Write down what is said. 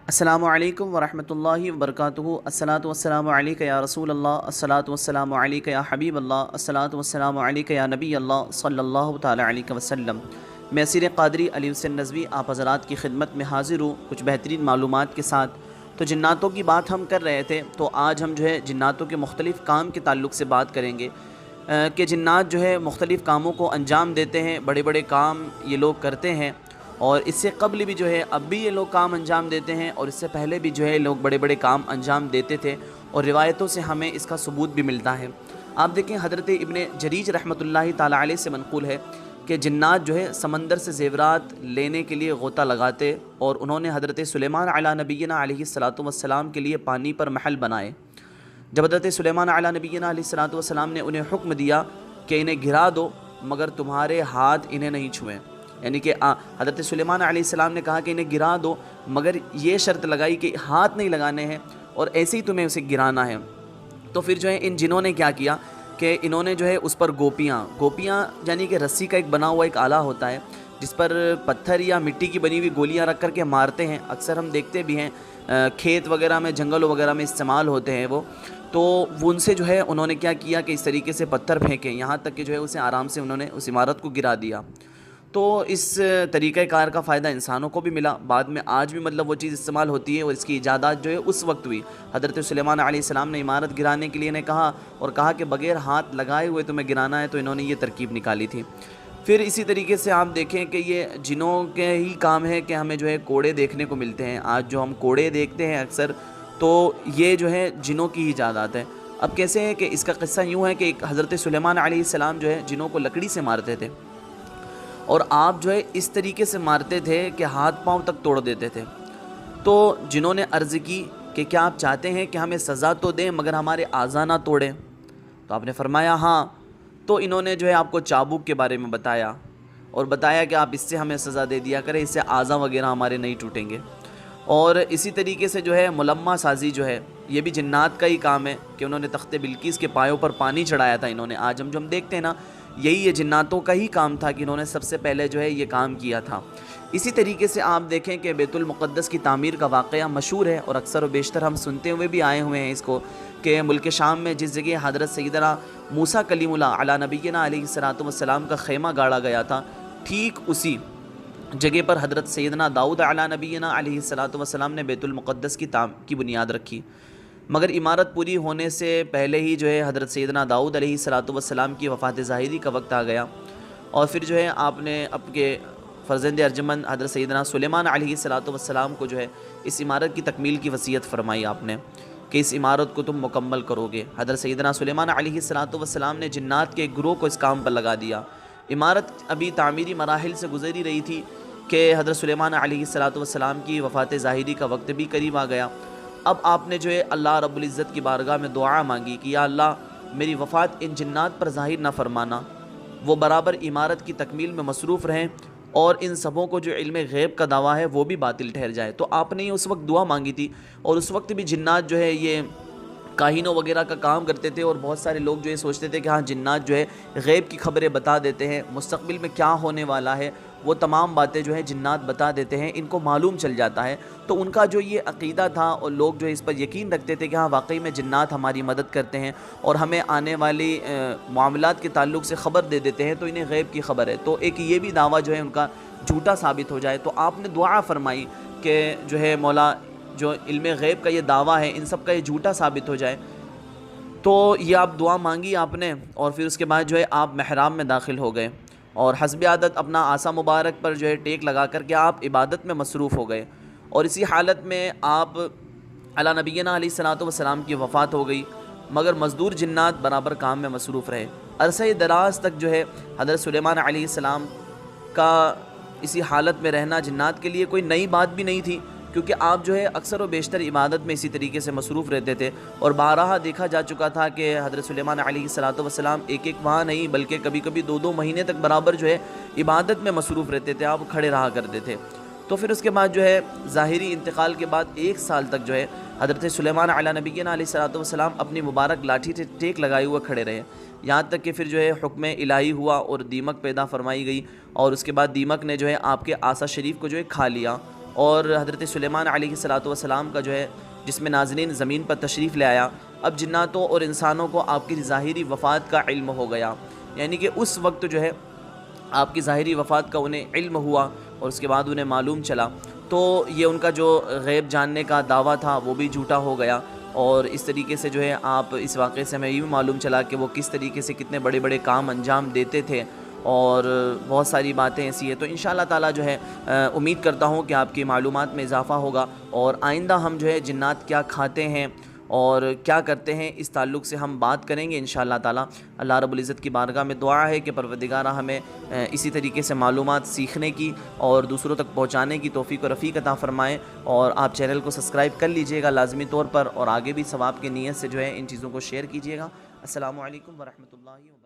अस्सलामु अलैकुम वरहमतुल्लाहि वबरकातुहू। अस्सलातु वस्सलामु अलैका या रसूल अल्लाह, अस्सलातु वस्सलामु अलैका या हबीब अल्लाह, अस्सलातु वस्सलामु अलैका या नबी अल्लाह सल्लल्लाहु ताला अलैहि वसल्लम। मैं असीर क़ादरी अली हुसैन नज़वी आप हज़रात की खिदमत में हाज़िर हूँ कुछ बेहतरीन मालूमात के साथ। तो जिन्नातों की बात हम कर रहे थे, तो आज हम जो है जिन्नातों के मुख्तलिफ़ काम के ताल्लुक़ से बात करेंगे कि जिन्नात जो है मुख्तलिफ़ कामों को अंजाम देते हैं, बड़े बड़े काम ये लोग करते हैं। और इससे कबल भी जो है अब भी ये लोग काम अंजाम देते हैं, और इससे पहले भी जो है लोग बड़े बड़े काम अंजाम देते थे, और रिवायतों से हमें इसका सबूत भी मिलता है। आप देखें, हज़रत इब्ने जरीज रहमतुल्लाहि ताला अलैह से मनक़ूल है कि जिन्नात जो है समंदर से ज़ेवरात लेने के लिए गोता लगाते, और उन्होंने हज़रत सुलेमान अला नबीना अलैहिस्सलातु वस्सलाम के लिए पानी पर महल बनाए। जब हज़रत सुलेमान अला नबीना अलैहिस्सलातु वस्सलाम ने उन्हें हुक्म दिया कि इन्हें गिरा दो मगर तुम्हारे हाथ इन्हें नहीं छुएं, यानी कि हज़रत सुलेमान अलैहिस्सलाम ने कहा कि इन्हें गिरा दो मगर ये शर्त लगाई कि हाथ नहीं लगाने हैं और ऐसे ही तुम्हें उसे गिराना है। तो फिर जो है इन जिनों ने क्या किया कि इन्होंने जो है उस पर गोपियाँ यानी कि रस्सी का एक बना हुआ एक आला होता है जिस पर पत्थर या मिट्टी की बनी हुई गोलियां रख कर के मारते हैं। अक्सर हम देखते भी हैं खेत वगैरह में, जंगलों वगैरह में इस्तेमाल होते हैं वो। तो उनसे जो है उन्होंने क्या किया कि इस तरीके से पत्थर फेंके, यहाँ तक कि जो है उसे आराम से उन्होंने उस इमारत को गिरा दिया। तो इस तरीक़ाकार का फ़ायदा इंसानों को भी मिला। बाद में आज भी मतलब वो चीज़ इस्तेमाल होती है, और इसकी इजाज़त जो है उस वक्त हुई। हज़रत सुलेमान अलैहिस्सलाम ने इमारत गिराने के लिए ने कहा, और कहा कि बग़ैर हाथ लगाए हुए तुम्हें गिराना है, तो इन्होंने ये तरकीब निकाली थी। फिर इसी तरीके से आप देखें कि ये जिनों के ही काम है कि हमें जो है कोड़े देखने को मिलते हैं। आज जो हम कोड़े देखते हैं अक्सर, तो ये जो है जिनों की ही इजाज़त है। अब कैसे है कि इसका क़िस्सा यूँ है कि एक हज़रत सुलेमान अलैहिस्सलाम जो है जिनों को लकड़ी से मारते थे, और आप जो है इस तरीके से मारते थे कि हाथ पांव तक तोड़ देते थे। तो जिन्होंने अर्ज़ की कि क्या आप चाहते हैं कि हमें सज़ा तो दें मगर हमारे आज़ा ना तोड़ें? तो आपने फरमाया हाँ। तो इन्होंने जो है आपको चाबुक के बारे में बताया, और बताया कि आप इससे हमें सज़ा दे दिया करें, इससे आज़ा वगैरह हमारे नहीं टूटेंगे। और इसी तरीके से जो है मुलम्मा साजी जो है ये भी जिन्नात का ही काम है कि उन्होंने तख्ते बिल्किस के पायों पर पानी चढ़ाया था इन्होंने। आज हम जो हम देखते हैं ना, यही ये जिन्नातों का ही काम था कि इन्होंने सबसे पहले जो है ये काम किया था। इसी तरीके से आप देखें कि बैतुल मुक़द्दस की तामीर का वाक़या मशहूर है, और अक्सर व बेशतर हम सुनते हुए भी आए हुए हैं इसको, कि मुल्क शाम में जिस जगह हज़रत सैयदना मूसा कलीमुल्लाह अला नबीना अलैहिस्सलातु वस्सलाम का ख़ैमा गाड़ा गया था, ठीक उसी जगह पर हज़रत सैयदना दाऊद अला नबीना अलैहिस्सलातु वस्सलाम ने बैतुल मुक़द्दस की बुनियाद रखी। मगर इमारत पूरी होने से पहले ही जो है हज़रत सैयदना दाऊद अलैहिस्सलातु वस्सलाम की वफ़ात ज़ाहिरी का वक्त आ गया, और फिर जो है आपने अपने फ़र्ज़ंद अर्जमन हज़रत सैयदना सुलेमान अलैहिस्सलातु वस्सलाम को जो है इस इमारत की तकमील की वसीयत फ़रमाई आपने कि इस इमारत को तुम मुकम्मल करोगे। हज़रत सैयदना सुलेमान अलैहिस्सलातु वस्सलाम ने जिन्नात के एक ग्रोह को इस काम पर लगा दिया। इमारत अभी तामीरी मराहिल से गुज़री रही थी कि हज़रत सुलेमान अलैहिस्सलातु वस्सलाम की वफ़ात ज़ाहिरी का वक्त भी करीब आ गया। अब आपने जो है अल्लाह रब्बुल इज़्ज़त की बारगाह में दुआ मांगी कि या अल्लाह मेरी वफ़ात इन जिन्नात पर ज़ाहिर ना फरमाना, वो बराबर इमारत की तकमील में मसरूफ़ रहें, और इन सबों को जो इल्म ग़ैब का दावा है वो भी बातिल ठहर जाए। तो आपने ही उस वक्त दुआ मांगी थी, और उस वक्त भी जिन्नात जो है ये काहिनों वगैरह का काम करते थे, और बहुत सारे लोग जो ये सोचते थे कि हाँ जिन्नात जो है ग़ैब की खबरें बता देते हैं, मुस्तक़बिल में क्या होने वाला है वो तमाम बातें जो है जिन्नात बता देते हैं, इनको मालूम चल जाता है। तो उनका जो ये अक़ीदा था, और लोग जो है इस पर यकीन रखते थे कि हाँ वाकई में जिन्नात हमारी मदद करते हैं और हमें आने वाली मामलात के ताल्लुक़ से ख़बर दे देते हैं, तो इन्हें ग़ैब की ख़बर है। तो एक ये भी दावा जो है उनका झूठा साबित हो जाए। तो आपने दुआ फरमाई कि जो है मौला, जो इल्म ग़ैब का ये दावा है इन सब का ये झूठा साबित हो जाए। तो ये आप दुआ मांगी आपने, और फिर उसके बाद जो है आप महराम में दाखिल हो गए, और हस्ब आदत अपना आसा मुबारक पर जो है टेक लगा कर के आप इबादत में मसरूफ़ हो गए। और इसी हालत में आप अला नबीना अलैहिस्सलातु वस्सलाम की वफ़ात हो गई, मगर मज़दूर जिन्नात बराबर काम में मसरूफ़ रहे। अरसे दराज तक जो है हज़रत सुलेमान अलैहिस्सलाम का इसी हालत में रहना जिन्नात के लिए कोई नई बात भी नहीं थी, क्योंकि आप जो है अक्सर व बेशतर इबादत में इसी तरीके से मसरूफ़ रहते थे। और बारहा देखा जा चुका था कि हज़रत सुलेमान अलैहिस्सलातु वस्सलाम एक एक माह नहीं बल्कि कभी कभी 2-2 महीने तक बराबर जो है इबादत में मसरूफ़ रहते थे, आप खड़े रहा करते थे। तो फिर उसके बाद जो है ज़ाहिरी इंतकाल के बाद 1 साल तक जो है हज़रत सुलेमान अला नबीना अलैहिस्सलातु वस्सलाम अपनी मुबारक लाठी से टेक लगाए हुए खड़े रहे, यहाँ तक कि फिर जो है हुक्म इलाही हुआ और दीमक पैदा फरमाई गई, और उसके बाद दीमक ने जो है आपके आसा शरीफ को जो है खा लिया, اور حضرت سلیمان علیہ الصلوۃ والسلام کا جو ہے جسم نازنین زمین پر تشریف لے آیا، اب جناتوں اور انسانوں کو آپ کی ظاہری وفات کا علم ہو گیا، یعنی کہ اس وقت جو ہے آپ کی ظاہری وفات کا انہیں علم ہوا اور اس کے بعد انہیں معلوم چلا، تو یہ ان کا جو غیب جاننے کا دعویٰ تھا وہ بھی جھوٹا ہو گیا۔ اور اس طریقے سے جو ہے آپ اس واقعے سے ہمیں یہ بھی معلوم چلا کہ وہ کس طریقے سے کتنے بڑے بڑے کام انجام دیتے تھے، اور بہت ساری باتیں ایسی ہیں۔ تو انشاءاللہ تعالیٰ جو ہے امید کرتا ہوں کہ آپ کی معلومات میں اضافہ ہوگا، اور آئندہ ہم جو ہے جنات کیا کھاتے ہیں اور کیا کرتے ہیں اس تعلق سے ہم بات کریں گے انشاءاللہ تعالیٰ۔ اللہ رب العزت کی بارگاہ میں دعا ہے کہ پروردگارہ ہمیں اسی طریقے سے معلومات سیکھنے کی اور دوسروں تک پہنچانے کی توفیق و رفیق عطا فرمائے، اور آپ چینل کو سبسکرائب کر لیجئے گا لازمی طور پر، اور آگے بھی ثواب کی نیت سے جو ہے ان چیزوں کو شیئر کیجئے گا۔ السلام علیکم ورحمۃ اللہ وبرکاتہ۔